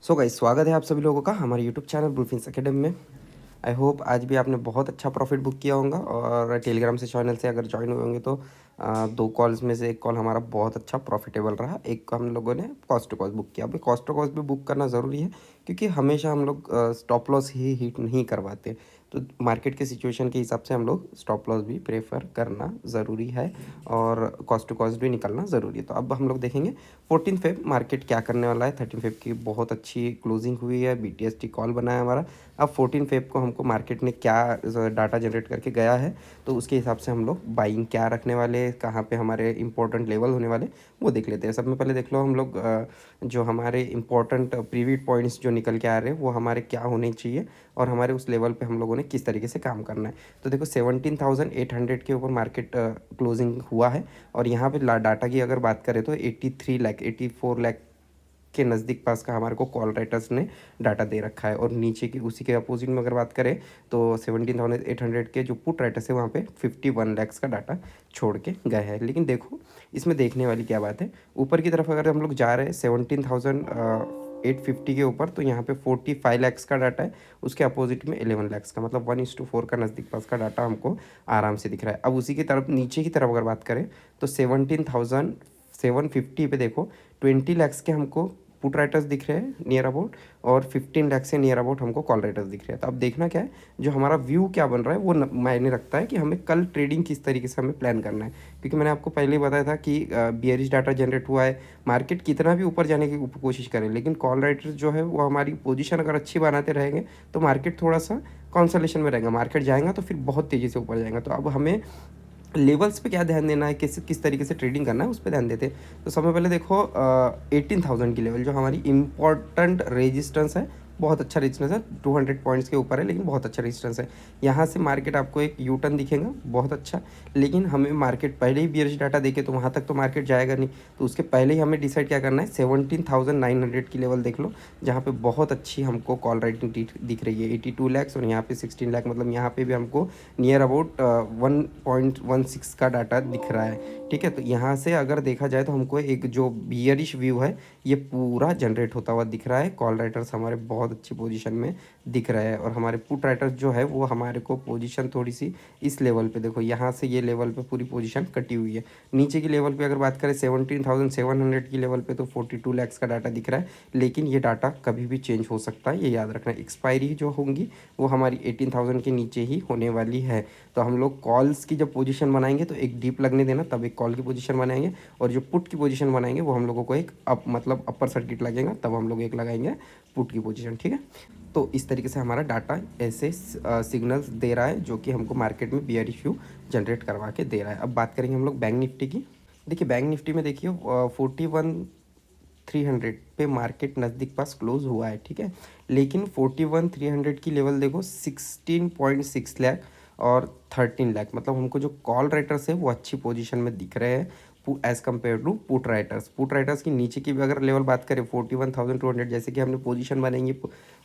So guys, स्वागत है आप सभी लोगों का हमारे यूट्यूब चैनल ब्लूफिंस एकेडमी में। आई होप आज भी आपने बहुत अच्छा प्रॉफिट बुक किया होगा और टेलीग्राम से चैनल से अगर ज्वाइन हुए होंगे तो दो कॉल्स में से एक कॉल हमारा बहुत अच्छा प्रॉफिटेबल रहा। एक हम लोगों ने कॉस्ट टू कॉस्ट बुक किया। अभी कॉस्ट टू कॉस्ट भी बुक करना ज़रूरी है क्योंकि हमेशा हम लोग स्टॉप लॉस ही हिट नहीं करवाते। तो मार्केट के सिचुएशन के हिसाब से हम लोग स्टॉप लॉस भी प्रेफर करना ज़रूरी है और कॉस्ट टू कॉस्ट भी निकलना ज़रूरी है। तो अब हम लोग देखेंगे 14 फेब मार्केट क्या करने वाला है। 13 फेब की बहुत अच्छी क्लोजिंग हुई है, BTST कॉल बना है हमारा। अब 14 फेब को हमको मार्केट ने क्या डाटा जनरेट करके गया है तो उसके हिसाब से हम लोग बाइंग क्या रखने वाले, कहाँ पे हमारे इंपॉर्टेंट लेवल होने वाले वो देख लेते हैं। सब में पहले देख लो हम लोग जो हमारे इंपॉर्टेंट प्रीवियस पॉइंट्स जो निकल के आ रहे हैं वो हमारे क्या होने चाहिए और हमारे उस लेवल पे हम लोगों ने किस तरीके से काम करना है। तो देखो 17,800 के ऊपर मार्केट क्लोजिंग हुआ है और यहाँ पे डाटा की अगर बात करें तो 83 लाख 84 लाख के नज़दीक पास का हमारे को कॉल राइटर्स ने डाटा दे रखा है। और नीचे की उसी के अपोजिट में अगर बात करें तो 17,800 के जो पुट राइटर्स है वहाँ पे 51 लैक्स का डाटा छोड़ के गए हैं। लेकिन देखो इसमें देखने वाली क्या बात है, ऊपर की तरफ अगर हम लोग जा रहे हैं 17,850 के ऊपर तो यहाँ पे 45 लैक्स का डाटा है, उसके अपोजिट में 11 लैक्स का, मतलब 1:4 का नज़दीक पास का डाटा हमको आराम से दिख रहा है। अब उसी की तरफ नीचे की तरफ अगर बात करें तो 17,750 पे देखो 20 लैक्स के हमको पुट राइटर्स दिख रहे हैं नियर अबाउट और 15 लाख से नियर अबाउट हमको कॉल राइटर्स दिख रहे हैं। तो अब देखना क्या है, जो हमारा व्यू क्या बन रहा है वो मायने रखता है कि हमें कल ट्रेडिंग किस तरीके से हमें प्लान करना है। क्योंकि मैंने आपको पहले ही बताया था कि बियरिश डाटा जनरेट हुआ है, मार्केट कितना भी ऊपर जाने की कोशिश करें लेकिन कॉल राइटर्स जो है वो हमारी पोजीशन अगर अच्छी बनाते रहेंगे तो मार्केट थोड़ा सा कॉन्सलेशन में रहेगा। मार्केट जाएगा तो फिर बहुत तेज़ी से ऊपर जाएगा। तो अब हमें लेवल्स पे क्या ध्यान देना है, किस तरीके से ट्रेडिंग करना है उस पर ध्यान देते हैं। तो सबसे पहले देखो 18,000 की लेवल जो हमारी इंपॉर्टेंट रेजिस्टेंस है, बहुत अच्छा रेजिस्टेंस है, 200 पॉइंट्स के ऊपर है लेकिन बहुत अच्छा रेजिस्टेंस है। यहाँ से मार्केट आपको एक यू टर्न दिखेगा बहुत अच्छा, लेकिन हमें मार्केट पहले ही बियरिश डाटा देखे तो वहाँ तक तो मार्केट जाएगा नहीं। तो उसके पहले ही हमें डिसाइड क्या करना है, 17,900 की लेवल देख लो जहाँ पे बहुत अच्छी हमको कॉल राइटिंग दिख रही है 82 लैक्स और यहाँ पे 16 लाख, मतलब यहाँ पे भी हमको नियर अबाउट 1.16 का डाटा दिख रहा है। ठीक है, तो यहाँ से अगर देखा जाए तो हमको एक जो बियरिश व्यू है ये पूरा जनरेट होता हुआ दिख रहा है। कॉल राइटर्स हमारे बहुत अच्छी पोजीशन में दिख रहा है और हमारे पुट राइटर्स जो है वो हमारे को पोजीशन थोड़ी सी इस लेवल पे देखो, यहाँ से ये लेवल पे पूरी पोजीशन कटी हुई है। नीचे की लेवल पे अगर बात करें 17,700 की लेवल पे तो 42 लैक्स का डाटा दिख रहा है, लेकिन ये डाटा कभी भी चेंज हो सकता है, ये याद रखना। एक्सपायरी जो होंगी वो हमारी 18,000 के नीचे ही होने वाली है। तो हम लोग कॉल्स की जब पोजीशन बनाएंगे तो एक डीप लगने देना, तब एक कॉल की पोजीशन बनाएंगे और जो पुट की पोजीशन बनाएंगे वो हम लोगों को एक मतलब अपर सर्किट लगेगा, तब हम लोग एक लगाएंगे पुट की पोजीशन। ठीक है, तो इस तरीके से हमारा डाटा ऐसे सिग्नल्स दे रहा है जो कि हमको मार्केट में बियरिश व्यू जनरेट करवा के दे रहा है। अब बात करेंगे हम लोग बैंक निफ्टी की। देखिए बैंक निफ्टी में देखिए 41,300 पे मार्केट नज़दीक पास क्लोज हुआ है। ठीक है, लेकिन 41,300 की लेवल देखो 16.6 लाख और 13 लाख, मतलब हमको जो कॉल राइटर्स है वो अच्छी पोजीशन में दिख रहे हैं as compared to put writers. Put writers की नीचे की भी अगर लेवल बात करें 41,200, जैसे कि हमने पोजीशन बनाएंगे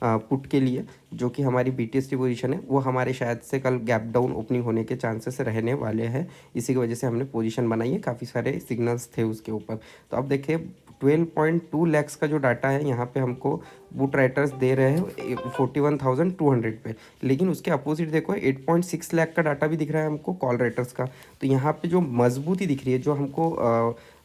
पुट के लिए जो कि हमारी BTST पोजीशन है वो हमारे शायद से कल गैप डाउन ओपनिंग होने के चांसेस रहने वाले हैं। इसी की वजह से हमने पोजीशन बनाई है, काफ़ी सारे सिग्नल्स थे उसके ऊपर। तो अब देखिए 12.2 लैक्स का जो डाटा है यहाँ पे हमको पुट राइटर्स दे रहे हैं 41,200 पे, लेकिन उसके अपोजिट देखो 8.6 लाख का डाटा भी दिख रहा है हमको कॉल राइटर्स का। तो यहाँ पे जो मजबूती दिख रही है, जो हमको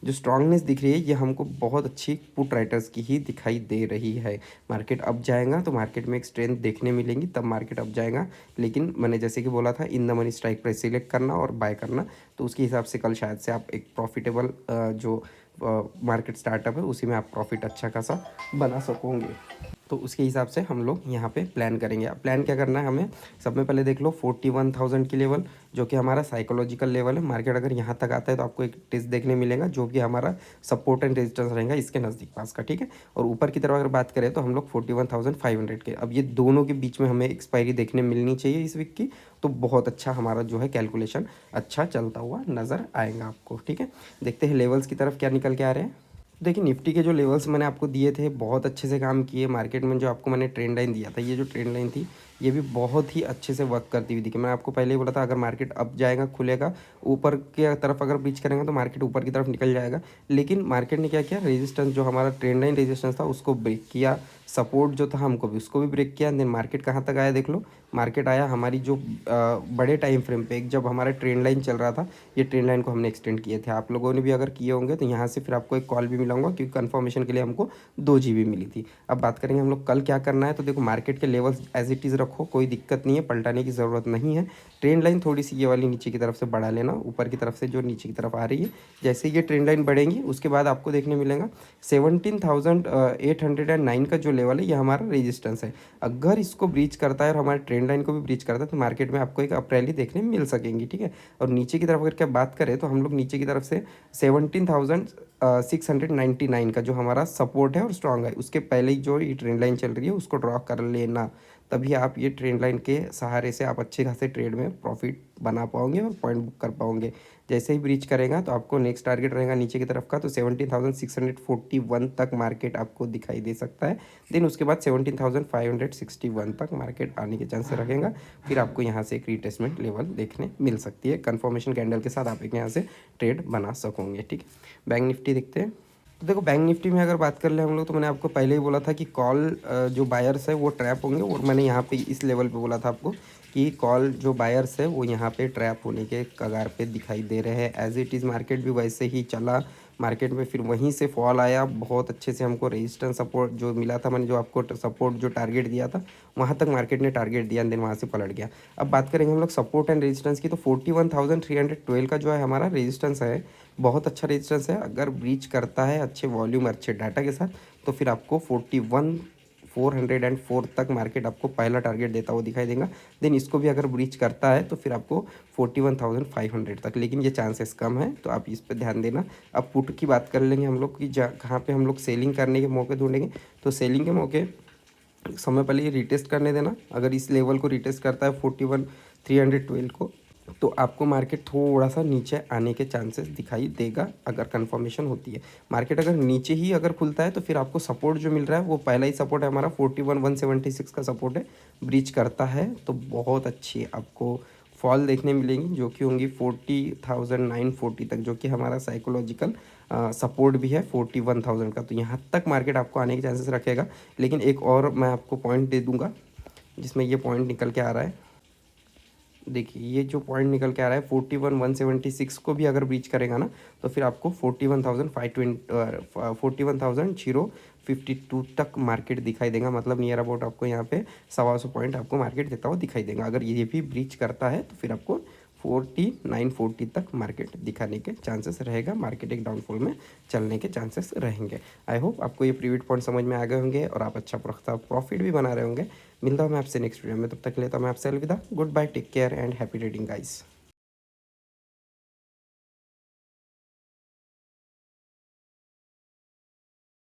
जो स्ट्रांगनेस दिख रही है, ये हमको बहुत अच्छी पुट राइटर्स की ही दिखाई दे रही है। मार्केट अप जाएगा तो मार्केट में एक स्ट्रेंथ देखने मिलेंगी, तब मार्केट अप जाएगा। लेकिन मैंने जैसे कि बोला था in the money strike price select करना और बाय करना, तो उसके हिसाब से कल शायद से आप एक प्रॉफिटेबल जो मार्केट स्टार्टअप है उसी में आप प्रॉफिट अच्छा खासा बना सकोगे। तो उसके हिसाब से हम लोग यहाँ पे प्लान करेंगे। अब प्लान क्या करना है हमें, सब में पहले देख लो 41,000 की लेवल जो कि हमारा साइकोलॉजिकल लेवल है। मार्केट अगर यहाँ तक आता है तो आपको एक टेस्ट देखने मिलेगा जो कि हमारा सपोर्ट एंड रेजिस्टेंस रहेगा इसके नज़दीक पास का। ठीक है, और ऊपर की तरफ अगर बात करें तो हम लोग 41,500 के, अब ये दोनों के बीच में हमें एक्सपायरी देखने मिलनी चाहिए इस वीक की, तो बहुत अच्छा हमारा जो है कैलकुलेशन अच्छा चलता हुआ नज़र आएगा आपको। ठीक है, देखते हैं लेवल्स की तरफ क्या निकल के आ रहे हैं। देखिए निफ्टी के जो लेवल्स मैंने आपको दिए थे बहुत अच्छे से काम किए मार्केट में। जो आपको मैंने ट्रेंड लाइन दिया था, ये जो ट्रेंड लाइन थी ये भी बहुत ही अच्छे से वर्क करती हुई दिखी। मैं आपको पहले ही बोला था अगर मार्केट अप जाएगा खुलेगा ऊपर की तरफ अगर ब्रीच करेंगे तो मार्केट ऊपर की तरफ निकल जाएगा। लेकिन मार्केट ने क्या किया, रेजिस्टेंस जो हमारा ट्रेंड लाइन रेजिस्टेंस था उसको ब्रेक किया, सपोर्ट जो था हमको भी उसको भी ब्रेक किया। देन मार्केट कहाँ तक आया देख लो, मार्केट आया हमारी जो बड़े टाइम फ्रेम पे, एक जब हमारा ट्रेंड लाइन चल रहा था, ये ट्रेंड लाइन को हमने एक्सटेंड किए थे। आप लोगों ने भी अगर किए होंगे तो यहाँ से फिर आपको एक कॉल भी मिला होगा, क्योंकि कन्फर्मेशन के लिए हमको 2 GB मिली थी। अब बात करेंगे हम लोग कल क्या करना है। तो देखो मार्केट के लेवल्स एज इट इज़ रखो, कोई दिक्कत नहीं है, पलटाने की ज़रूरत नहीं है। ट्रेंड लाइन थोड़ी सी ये वाली नीचे की तरफ से बढ़ा लेना, ऊपर की तरफ से जो नीचे की तरफ आ रही है। जैसे ये ट्रेंड लाइन बढ़ेंगी उसके बाद आपको देखने मिलेगा 17,809 का जो लेवल है ये हमारा रेजिस्टेंस है। अगर इसको ब्रीच करता है और हमारे ट्रेंड लाइन को भी ब्रीच करता है तो मार्केट में आपको एक अप रैली देखने मिल सकेंगी, ठीक है। और नीचे की तरफ अगर क्या बात करें तो हम लोग नीचे की तरफ से 17,699 का जो हमारा सपोर्ट है और स्ट्रांग है, उसके पहले ही जो ये ट्रेंड लाइन चल रही है उसको ड्रॉ कर लेना। तभी आप ये ट्रेंड लाइन के सहारे से आप अच्छे खासे ट्रेड में प्रॉफिट बना पाओगे और पॉइंट बुक कर पाओगे। जैसे ही ब्रीच करेगा तो आपको नेक्स्ट टारगेट रहेगा नीचे की तरफ का, तो 17,641 तक मार्केट आपको दिखाई दे सकता है। देन उसके बाद 17,561 तक मार्केट आने के चांस रखेगा। फिर आपको यहाँ से एक रिटेस्टमेंट लेवल देखने मिल सकती है, कन्फर्मेशन कैंडल के साथ आप एक यहाँ से ट्रेड बना सकोगे, ठीक है। बैंक निफ्टी देखते हैं। तो देखो बैंक निफ्टी में अगर बात कर ले हम लोग, तो मैंने आपको पहले ही बोला था कि कॉल जो बायर्स है वो ट्रैप होंगे, और मैंने यहाँ पे इस लेवल पे बोला था आपको कि कॉल जो बायर्स है वो यहाँ पे ट्रैप होने के कगार पे दिखाई दे रहे हैं। एज इट इज़ मार्केट भी वैसे ही चला, मार्केट में फिर वहीं से फॉल आया, बहुत अच्छे से हमको रेजिस्टेंस सपोर्ट जो मिला था, मैंने जो आपको सपोर्ट जो टारगेट दिया था वहाँ तक मार्केट ने टारगेट दिया, देन वहाँ से पलट गया। अब बात करेंगे हम लोग सपोर्ट एंड रेजिस्टेंस की, तो 41,312 का जो है हमारा रेजिस्टेंस है, बहुत अच्छा रेजिस्टेंस है। अगर ब्रीच करता है अच्छे वॉल्यूम अच्छे डाटा के साथ तो फिर आपको 41,404 तक मार्केट आपको पहला टारगेट देता हुआ दिखाई देगा। देन इसको भी अगर ब्रीच करता है तो फिर आपको 41,500 तक, लेकिन ये चांसेस कम है, तो आप इस पर ध्यान देना। अब पुट की बात कर लेंगे हम लोग कि कहाँ पे हम लोग सेलिंग करने के मौके ढूंढेंगे। तो सेलिंग के मौके समय पहले ये रिटेस्ट करने देना। अगर इस लेवल को रिटेस्ट करता है 41,312 को, तो आपको मार्केट थोड़ा सा नीचे आने के चांसेस दिखाई देगा अगर कंफर्मेशन होती है। मार्केट अगर नीचे ही अगर खुलता है तो फिर आपको सपोर्ट जो मिल रहा है वो पहला ही सपोर्ट है हमारा 41,176 का सपोर्ट है। ब्रीच करता है तो बहुत अच्छी आपको फॉल देखने मिलेंगी, जो कि होंगी 40,940 तक, जो कि हमारा साइकोलॉजिकल सपोर्ट भी है 41,000 का। तो यहाँ तक मार्केट आपको आने के चांसेस रखेगा। लेकिन एक और मैं आपको पॉइंट दे दूंगा जिसमें ये पॉइंट निकल के आ रहा है। देखिए ये जो पॉइंट निकल के आ रहा है 41,176 को भी अगर ब्रीच करेगा ना तो फिर आपको 41,052 तक मार्केट दिखाई देगा। मतलब नियर अबाउट आपको यहाँ पे 125 पॉइंट आपको मार्केट देता हुआ दिखाई देगा। अगर ये भी ब्रीच करता है तो फिर आपको 4940 तक मार्केट दिखाने के चांसेस रहेगा, मार्केट एक डाउनफॉल में चलने के चांसेस रहेंगे। आई होप आपको ये प्रीविट पॉइंट समझ में आ गए होंगे और आप अच्छा प्रॉफिट भी बना रहे होंगे। मिलता हूँ मैं आपसे नेक्स्ट वीडियो में, तब तक के लिए तो मैं आपसे अलविदा। Goodbye, take care and happy trading guys.